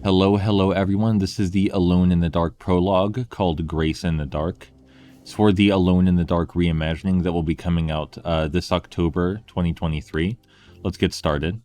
Hello everyone. This is the Alone in the Dark prologue called Grace in the Dark. It's for the Alone in the Dark reimagining that will be coming out this October 2023. Let's get started.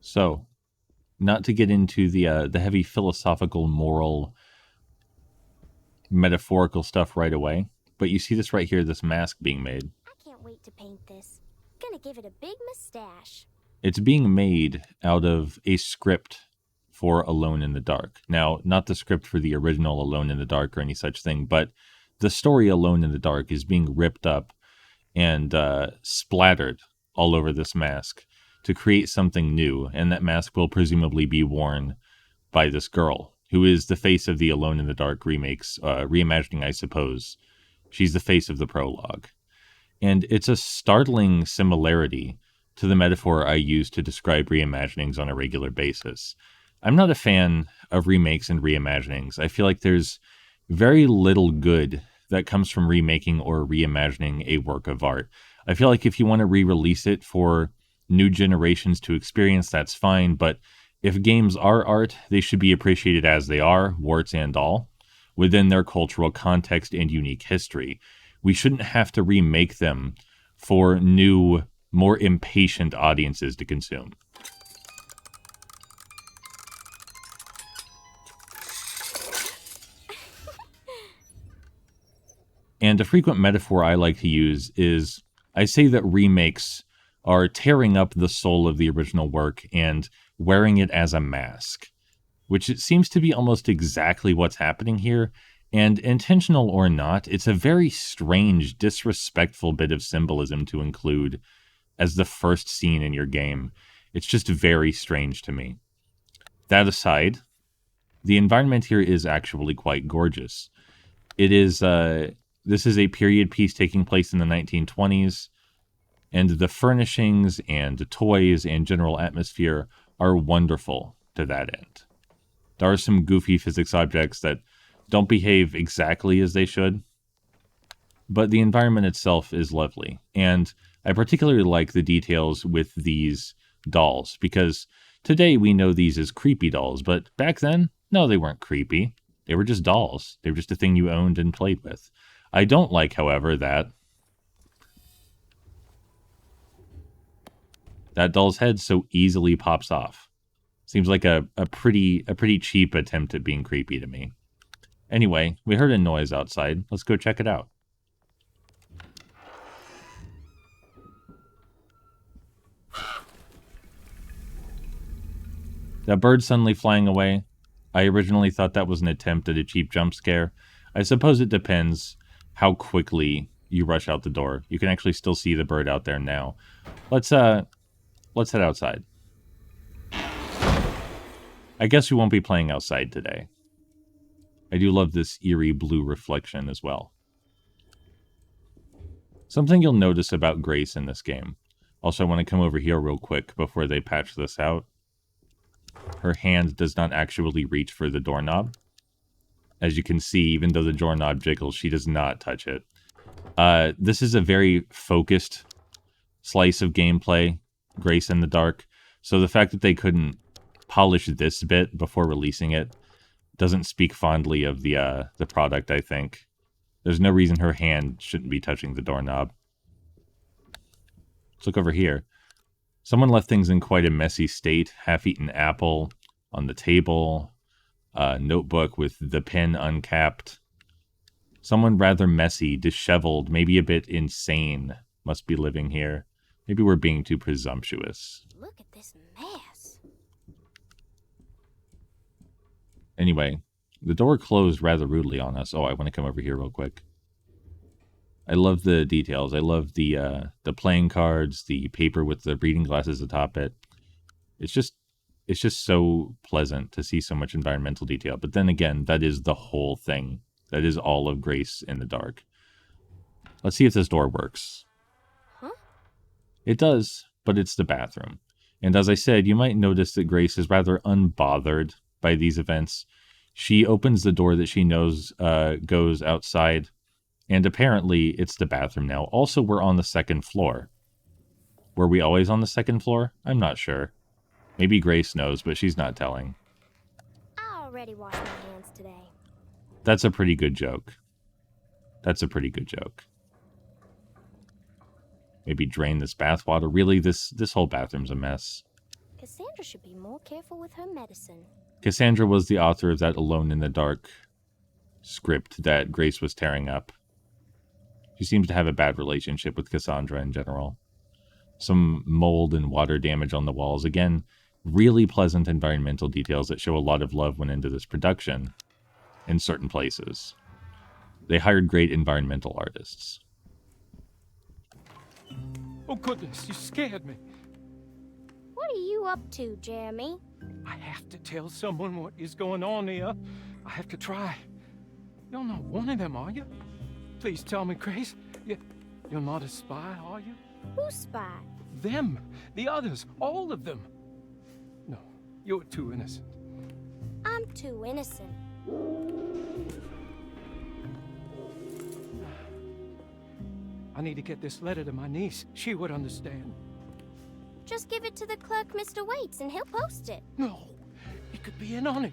So, not to get into the heavy philosophical, moral, metaphorical stuff right away, but you see this right here, this mask being made. I can't wait to paint this. Gonna give it a big mustache. It's being made out of a script for Alone in the Dark. Now, not the script for the original Alone in the Dark or any such thing, but the story Alone in the Dark is being ripped up and splattered all over this mask to create something new, and that mask will presumably be worn by this girl, who is the face of the Alone in the Dark remakes, reimagining, I suppose. She's the face of the prologue. And it's a startling similarity to the metaphor I use to describe reimaginings on a regular basis. I'm not a fan of remakes and reimaginings. I feel like there's very little good that comes from remaking or reimagining a work of art. I feel like if you want to re-release it for new generations to experience, that's fine, but if games are art, they should be appreciated as they are, warts and all, within their cultural context and unique history. We shouldn't have to remake them for new, more impatient audiences to consume. And a frequent metaphor I like to use is I say that remakes are tearing up the soul of the original work and wearing it as a mask, which it seems to be almost exactly what's happening here. And intentional or not, it's a very strange, disrespectful bit of symbolism to include as the first scene in your game. It's just very strange to me. That aside, the environment here is actually quite gorgeous. It is, this is a period piece taking place in the 1920s, and the furnishings and toys and general atmosphere are wonderful to that end. There are some goofy physics objects that don't behave exactly as they should, but the environment itself is lovely. And I particularly like the details with these dolls, because today we know these as creepy dolls, but back then, no, they weren't creepy. They were just dolls. They were just a thing you owned and played with. I don't like, however, that doll's head so easily pops off. Seems like a pretty cheap attempt at being creepy to me. Anyway, we heard a noise outside. Let's go check it out. That bird suddenly flying away. I originally thought that was an attempt at a cheap jump scare. I suppose it depends how quickly you rush out the door. You can actually still see the bird out there now. Let's head outside. I guess we won't be playing outside today. I do love this eerie blue reflection as well. Something you'll notice about Grace in this game. Also, I want to come over here real quick before they patch this out. Her hand does not actually reach for the doorknob. As you can see, even though the doorknob jiggles, she does not touch it. This is a very focused slice of gameplay, Grace in the Dark. So the fact that they couldn't polish this bit before releasing it doesn't speak fondly of the product, I think. There's no reason her hand shouldn't be touching the doorknob. Let's look over here. Someone left things in quite a messy state. Half-eaten apple on the table. A notebook with the pen uncapped. Someone rather messy, disheveled, maybe a bit insane must be living here. Maybe we're being too presumptuous. Look at this mess. Anyway, the door closed rather rudely on us. Oh, I want to come over here real quick. I love the details. I love the playing cards, the paper with the reading glasses atop it. It's just so pleasant to see so much environmental detail. But then again, that is the whole thing. That is all of Grace in the Dark. Let's see if this door works. Huh? It does, but it's the bathroom. And as I said, you might notice that Grace is rather unbothered by these events. She opens the door that she knows goes outside, and apparently it's the bathroom now. Also, we're on the second floor. Were we always on the second floor? I'm not sure. Maybe Grace knows, but she's not telling. I already washed my hands today. That's a pretty good joke. That's a pretty good joke. Maybe drain this bathwater. Really, this whole bathroom's a mess. Cassandra should be more careful with her medicine. Cassandra was the author of that Alone in the Dark script that Grace was tearing up. She seems to have a bad relationship with Cassandra in general. Some mold and water damage on the walls. Again, really pleasant environmental details that show a lot of love went into this production in certain places. They hired great environmental artists. Oh, goodness, you scared me. What are you up to, Jeremy? I have to tell someone what is going on here. I have to try. You're not one of them, are you? Please tell me, Grace. You're not a spy, are you? Who's spy? Them. The others. All of them. No, you're too innocent. I'm too innocent. I need to get this letter to my niece. She would understand. Just give it to the clerk, Mr. Waits, and he'll post it. No, he could be in on it.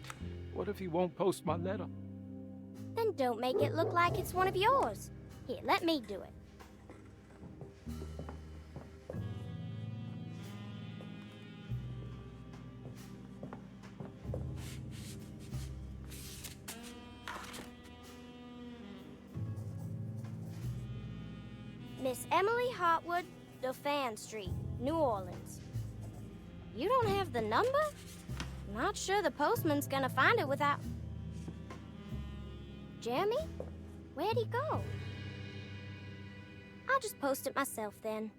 What if he won't post my letter? Then don't make it look like it's one of yours. Here, let me do it. Miss Emily Hartwood, Dauphin Street, New Orleans. You don't have the number? Not sure the postman's gonna find it without... Jeremy? Where'd he go? I'll just post it myself then.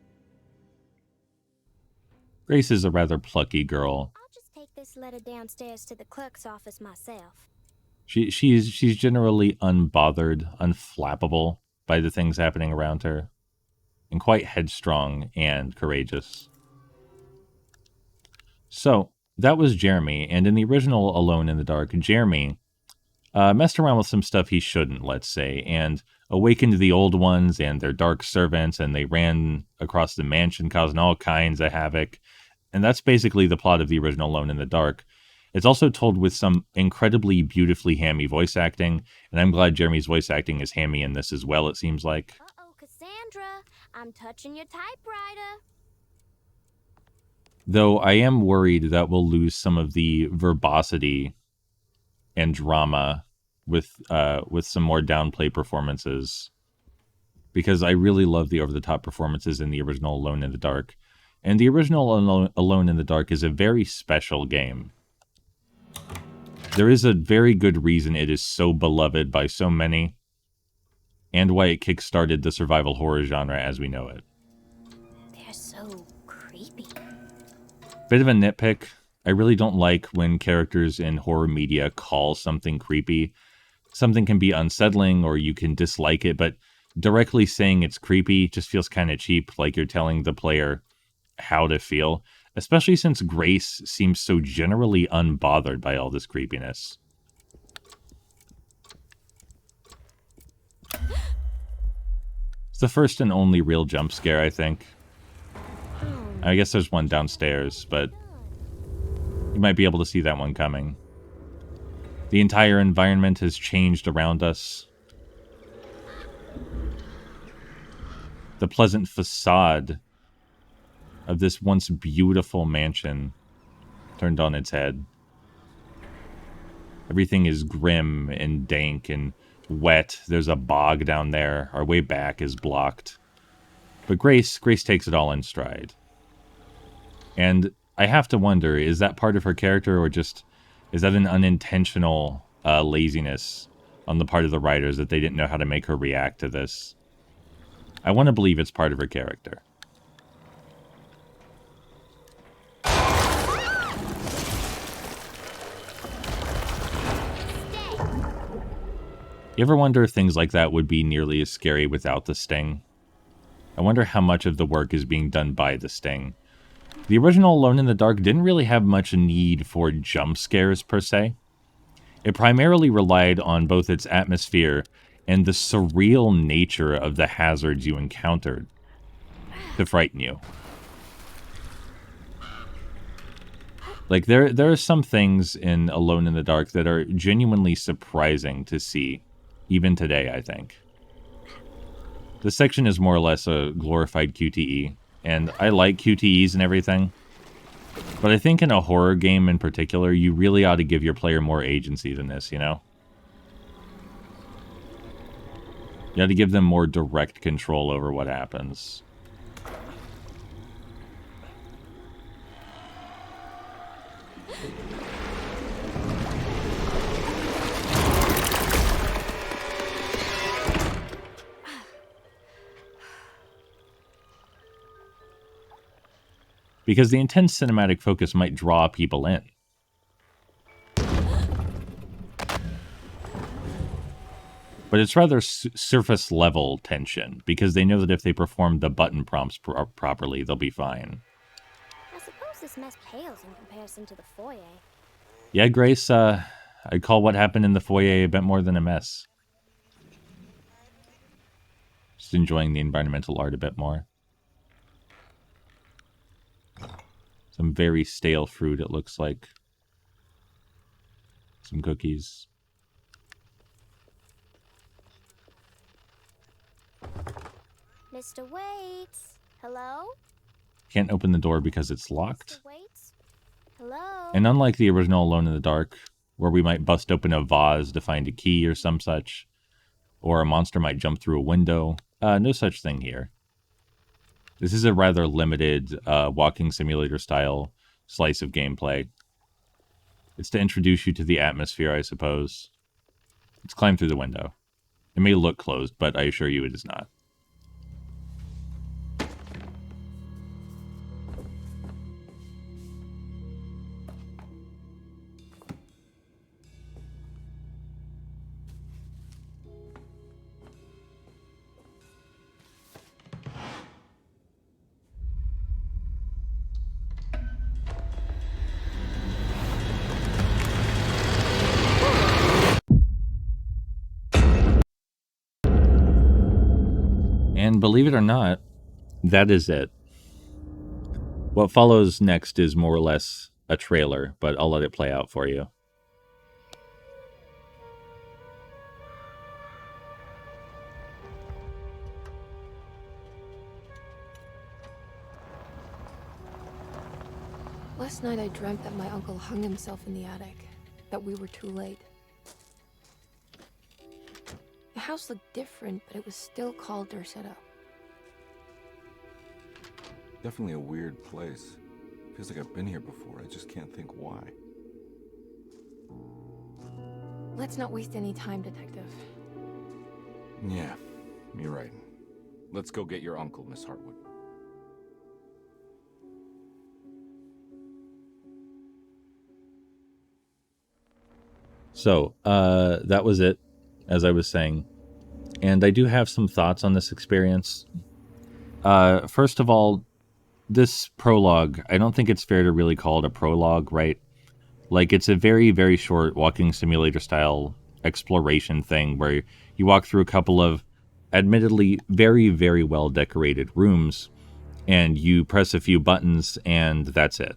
Grace is a rather plucky girl. I'll just take this letter downstairs to the clerk's office myself. She's generally unbothered, unflappable by the things happening around her, and quite headstrong and courageous. So, that was Jeremy, and in the original Alone in the Dark, Jeremy messed around with some stuff he shouldn't, let's say, and awakened the old ones and their dark servants, and they ran across the mansion, causing all kinds of havoc. And that's basically the plot of the original Alone in the Dark. It's also told with some incredibly beautifully hammy voice acting, and I'm glad Jeremy's voice acting is hammy in this as well, it seems like. Uh-oh, Cassandra, I'm touching your typewriter. Though I am worried that we'll lose some of the verbosity and drama with some more downplay performances, because I really love the over-the-top performances in the original Alone in the Dark. And the original Alone in the Dark is a very special game. There is a very good reason it is so beloved by so many, and why it kickstarted the survival horror genre as we know it. They're so creepy. Bit of a nitpick. I really don't like when characters in horror media call something creepy. Something can be unsettling or you can dislike it, but directly saying it's creepy just feels kind of cheap, like you're telling the player how to feel, especially since Grace seems so generally unbothered by all this creepiness. It's the first and only real jump scare, I think. I guess there's one downstairs, but you might be able to see that one coming. The entire environment has changed around us. the pleasant facade of this once beautiful mansion turned on its head. Everything is grim and dank and wet. There's a bog down there. Our way back is blocked. But Grace takes it all in stride. And I have to wonder, is that part of her character, or just is that an unintentional laziness on the part of the writers that they didn't know how to make her react to this? I want to believe it's part of her character. You ever wonder if things like that would be nearly as scary without the sting? I wonder how much of the work is being done by the sting. The original Alone in the Dark didn't really have much need for jump scares per se. It primarily relied on both its atmosphere and the surreal nature of the hazards you encountered to frighten you. Like, there are some things in Alone in the Dark that are genuinely surprising to see, even today, I think. This section is more or less a glorified QTE, and I like QTEs and everything, but I think in a horror game in particular, you really ought to give your player more agency than this, you know? You ought to give them more direct control over what happens. Because the intense cinematic focus might draw people in. But it's rather surface level tension, because they know that if they perform the button prompts properly, they'll be fine. I suppose this mess pales in comparison to the foyer. Yeah, Grace, I'd call what happened in the foyer a bit more than a mess. Just enjoying the environmental art a bit more. Some very stale fruit, it looks like. Some cookies. Mr. Waits? Hello? Can't open the door because it's locked. Mr. Waits? Hello? And unlike the original Alone in the Dark, where we might bust open a vase to find a key or some such, or a monster might jump through a window, no such thing here. This is a rather limited walking simulator style slice of gameplay. It's to introduce you to the atmosphere, I suppose. Let's climb through the window. It may look closed, but I assure you it is not. And believe it or not, that is it. What follows next is more or less a trailer, but I'll let it play out for you. Last night I dreamt that my uncle hung himself in the attic, that we were too late. The house looked different, but it was still Calder set up. Definitely a weird place. Feels like I've been here before. I just can't think why. Let's not waste any time, Detective. Yeah, you're right. Let's go get your uncle, Miss Hartwood. So, that was it, as I was saying. And I do have some thoughts on this experience. First of all, this prologue, I don't think it's fair to really call it a prologue, right? Like, it's a very, very short walking simulator style exploration thing where you walk through a couple of admittedly very, very well decorated rooms and you press a few buttons and that's it.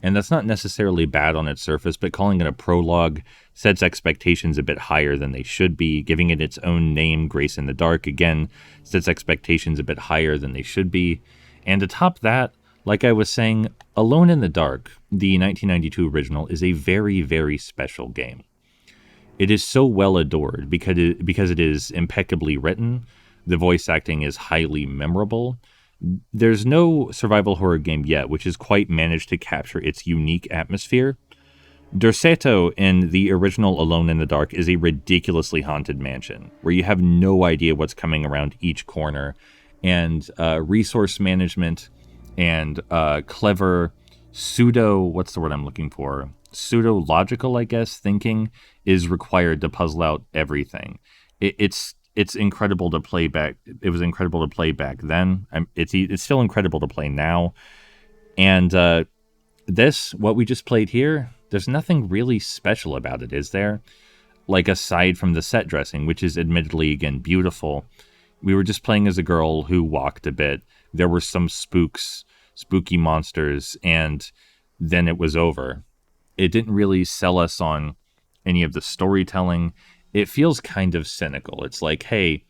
And that's not necessarily bad on its surface, but calling it a prologue sets expectations a bit higher than they should be. Giving it its own name, Grace in the Dark, again, sets expectations a bit higher than they should be. And to top that, like I was saying, Alone in the Dark, the 1992 original, is a very, very special game. It is so well adored because it is impeccably written. The voice acting is highly memorable. There's no survival horror game yet which has quite managed to capture its unique atmosphere. Derceto in the original Alone in the Dark is a ridiculously haunted mansion where you have no idea what's coming around each corner, and resource management and clever what's the word I'm looking for? Pseudo-logical, I guess, thinking is required to puzzle out everything. It's incredible to play back. It was incredible to play back then. It's still incredible to play now. And what we just played here, there's nothing really special about it, is there? Like, aside from the set dressing, which is admittedly, again, beautiful. We were just playing as a girl who walked a bit. There were some spooky monsters, and then it was over. It didn't really sell us on any of the storytelling. It feels kind of cynical. It's like, hey,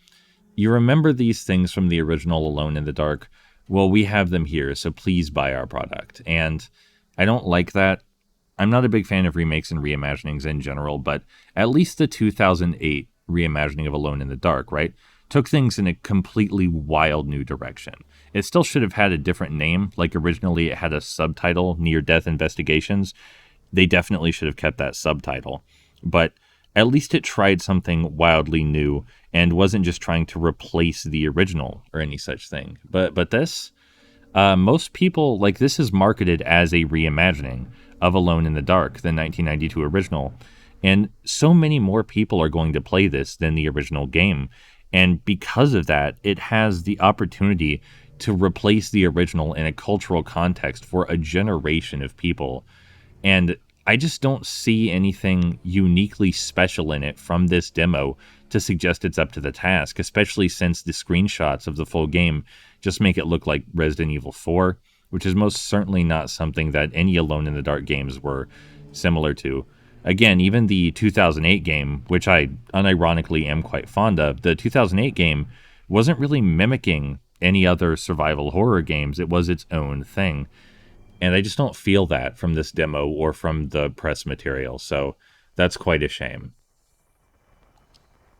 you remember these things from the original Alone in the Dark? Well, we have them here, so please buy our product. And I don't like that. I'm not a big fan of remakes and reimaginings in general, but at least the 2008 reimagining of Alone in the Dark, right, took things in a completely wild new direction. It still should have had a different name. Like, originally it had a subtitle, Near Death Investigations. They definitely should have kept that subtitle. But at least it tried something wildly new and wasn't just trying to replace the original or any such thing. But this, most people, like, this is marketed as a reimagining of Alone in the Dark, the 1992 original. And so many more people are going to play this than the original game. And because of that, it has the opportunity to replace the original in a cultural context for a generation of people. And I just don't see anything uniquely special in it from this demo to suggest it's up to the task, especially since the screenshots of the full game just make it look like Resident Evil 4, which is most certainly not something that any Alone in the Dark games were similar to. Again, even the 2008 game, which I unironically am quite fond of, the 2008 game wasn't really mimicking any other survival horror games. It was its own thing. And I just don't feel that from this demo or from the press material, so that's quite a shame.